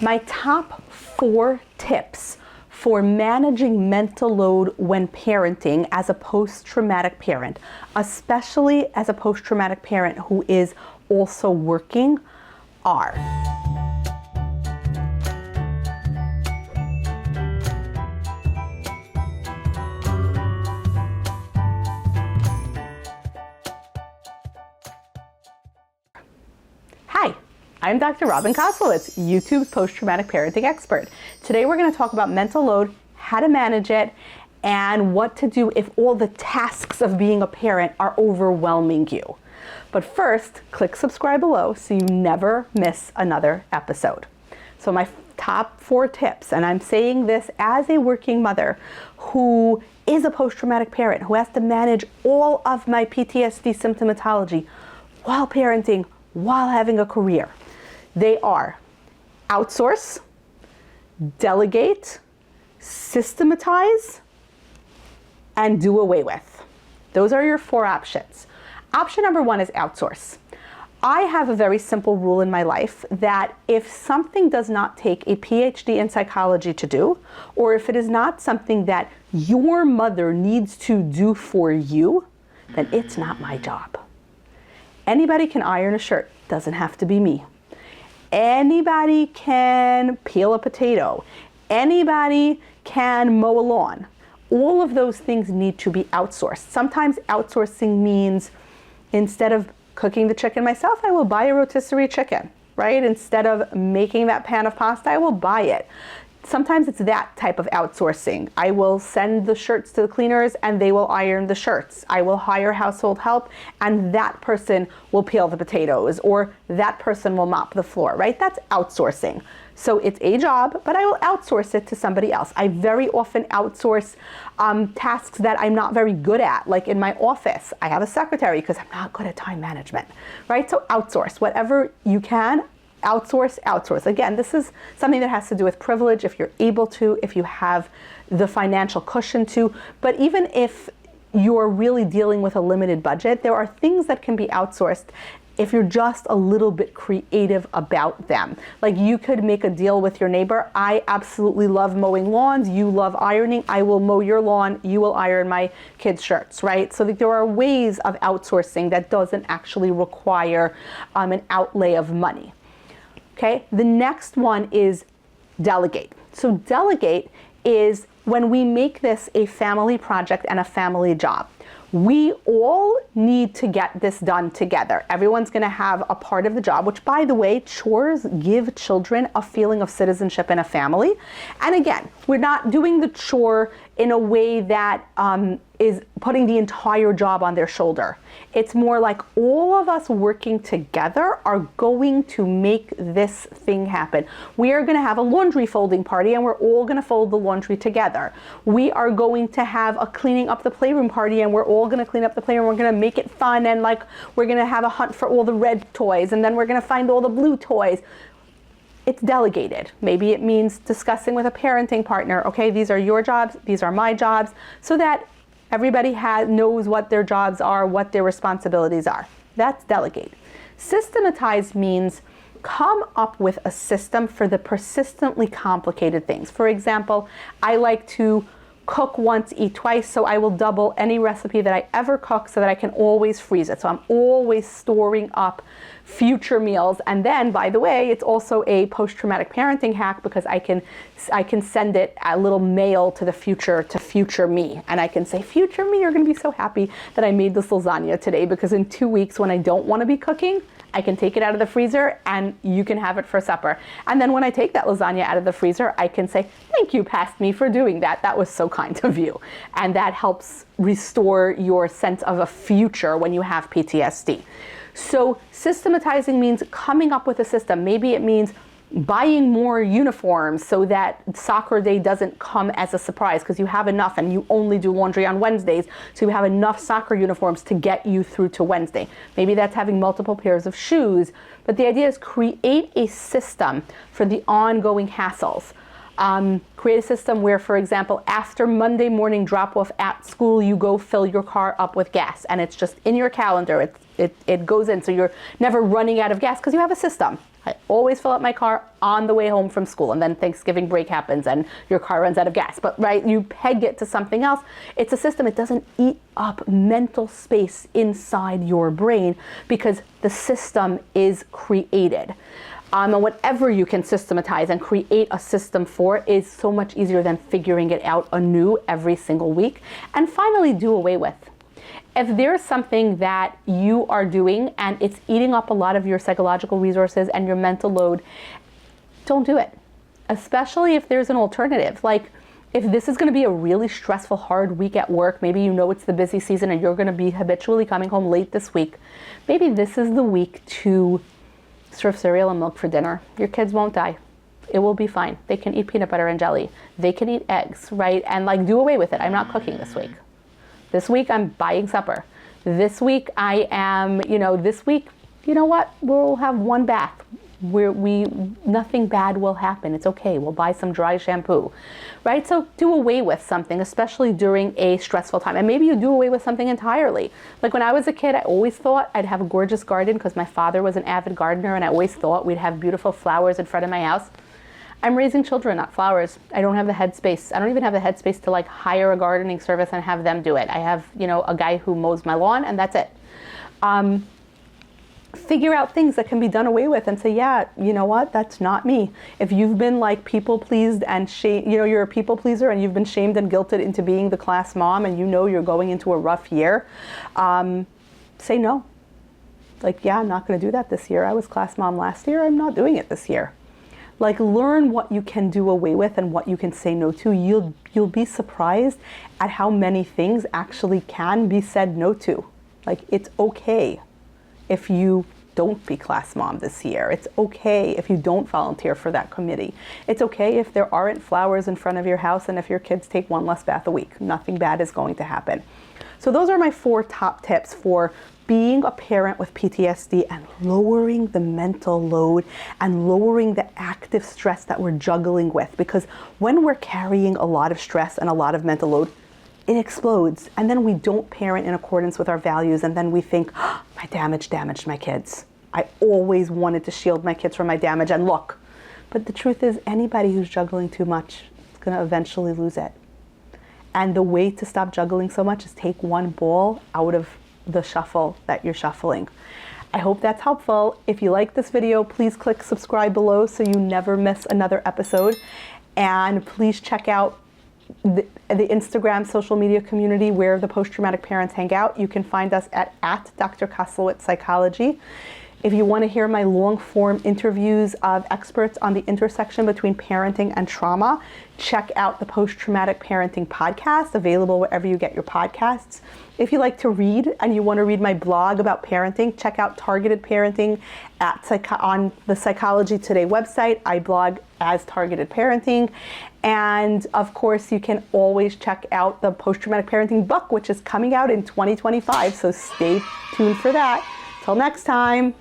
My top 4 tips for managing mental load when parenting as a post-traumatic parent, especially as a post-traumatic parent who is also working, are: Hi, I'm Dr. Robin Koslowitz, YouTube's post-traumatic parenting expert. Today we're going to talk about mental load, how to manage it, and what to do if all the tasks of being a parent are overwhelming you. But first, click subscribe below so you never miss another episode. So my top 4 tips, and I'm saying this as a working mother who is a post-traumatic parent, who has to manage all of my PTSD symptomatology while parenting, while having a career. They are: outsource, delegate, systematize, and do away with. Those are your 4 options. Option number 1 is outsource. I have a very simple rule in my life that if something does not take a PhD in psychology to do, or if it is not something that your mother needs to do for you, then it's not my job. Anybody can iron a shirt, doesn't have to be me. Anybody can peel a potato. Anybody can mow a lawn. All of those things need to be outsourced. Sometimes outsourcing means instead of cooking the chicken myself, I will buy a rotisserie chicken, right? Instead of making that pan of pasta, I will buy it. Sometimes it's that type of outsourcing. I will send the shirts to the cleaners and they will iron the shirts. I will hire household help and that person will peel the potatoes, or that person will mop the floor, right? That's outsourcing. So it's a job, but I will outsource it to somebody else. I very often outsource tasks that I'm not very good at. Like in my office, I have a secretary because I'm not good at time management, right? So outsource whatever you can. Outsource. Again, this is something that has to do with privilege, if you're able to, if you have the financial cushion to. But even if you're really dealing with a limited budget, there are things that can be outsourced if you're just a little bit creative about them. Like you could make a deal with your neighbor. I absolutely love mowing lawns. You love ironing. I will mow your lawn. You will iron my kids' shirts, right? So that there are ways of outsourcing that doesn't actually require an outlay of money. Okay, the next one is delegate. So delegate is when we make this a family project and a family job. We all need to get this done together. Everyone's gonna have a part of the job, which, by the way, chores give children a feeling of citizenship in a family. And again, we're not doing the chore in a way that is putting the entire job on their shoulder. It's more like all of us working together are going to make this thing happen. We are gonna have a laundry folding party and we're all gonna fold the laundry together. We are going to have a cleaning up the playroom party and we're all gonna clean up the playroom. We're gonna make it fun and like we're gonna have a hunt for all the red toys and then we're gonna find all the blue toys. It's delegated. Maybe it means discussing with a parenting partner, okay, these are your jobs, these are my jobs, so that everybody knows what their jobs are, what their responsibilities are. That's delegate. Systematize means come up with a system for the persistently complicated things. For example, I like to cook once, eat twice, so I will double any recipe that I ever cook so that I can always freeze it. So I'm always storing up future meals. And then, by the way, it's also a post-traumatic parenting hack because I can send it a little mail to future me. And I can say, future me, you're gonna be so happy that I made this lasagna today, because in 2 weeks when I don't wanna be cooking, I can take it out of the freezer and you can have it for supper. And then when I take that lasagna out of the freezer, I can say, thank you, past me, for doing that. That was so kind of you. And that helps restore your sense of a future when you have PTSD. So systematizing means coming up with a system. Maybe it means buying more uniforms so that soccer day doesn't come as a surprise because you have enough and you only do laundry on Wednesdays, so you have enough soccer uniforms to get you through to Wednesday. Maybe that's having multiple pairs of shoes, but the idea is create a system for the ongoing hassles. Create a system where, for example, after Monday morning drop-off at school, you go fill your car up with gas, and it's just in your calendar. It goes in, so you're never running out of gas because you have a system. I always fill up my car on the way home from school, and then Thanksgiving break happens and your car runs out of gas. But right, you peg it to something else. It's a system. It doesn't eat up mental space inside your brain because the system is created. And whatever you can systematize and create a system for is so much easier than figuring it out anew every single week. And finally, do away with. If there's something that you are doing and it's eating up a lot of your psychological resources and your mental load, don't do it. Especially if there's an alternative. Like if this is going to be a really stressful, hard week at work, maybe you know it's the busy season and you're going to be habitually coming home late this week, maybe this is the week to serve cereal and milk for dinner. Your kids won't die. It will be fine. They can eat peanut butter and jelly. They can eat eggs, right? And like do away with it. I'm not cooking this week. This week I'm buying supper. This week I am, this week, you know what? We'll have one bath where nothing bad will happen. It's okay. We'll buy some dry shampoo, right? So do away with something, especially during a stressful time. And maybe you do away with something entirely. Like when I was a kid, I always thought I'd have a gorgeous garden because my father was an avid gardener, and I always thought we'd have beautiful flowers in front of my house. I'm raising children, not flowers. I don't have the headspace. I don't even have the headspace to like hire a gardening service and have them do it. I have, a guy who mows my lawn and that's it. Figure out things that can be done away with and say, yeah, you know what? That's not me. If you've been like people pleased and you're a people pleaser and you've been shamed and guilted into being the class mom and you're going into a rough year, say no. Like, yeah, I'm not going to do that this year. I was class mom last year. I'm not doing it this year. Like learn what you can do away with and what you can say no to. You'll be surprised at how many things actually can be said no to. Like it's okay if you don't be class mom this year. It's okay if you don't volunteer for that committee. It's okay if there aren't flowers in front of your house and if your kids take one less bath a week. Nothing bad is going to happen. So those are my 4 top tips for being a parent with PTSD and lowering the mental load and lowering the active stress that we're juggling with. Because when we're carrying a lot of stress and a lot of mental load, it explodes. And then we don't parent in accordance with our values. And then we think, oh, my damage damaged my kids. I always wanted to shield my kids from my damage. And look, but the truth is anybody who's juggling too much is going to eventually lose it. And the way to stop juggling so much is take one ball out of the shuffle that you're shuffling. I hope that's helpful. If you like this video, please click subscribe below so you never miss another episode. And please check out the Instagram social media community where the post-traumatic parents hang out. You can find us at Dr. Koslowitz Psychology. If you want to hear my long-form interviews of experts on the intersection between parenting and trauma, check out the Post-Traumatic Parenting Podcast, available wherever you get your podcasts. If you like to read and you want to read my blog about parenting, check out Targeted Parenting on the Psychology Today website. I blog as Targeted Parenting. And of course, you can always check out the Post-Traumatic Parenting book, which is coming out in 2025. So stay tuned for that. Till next time.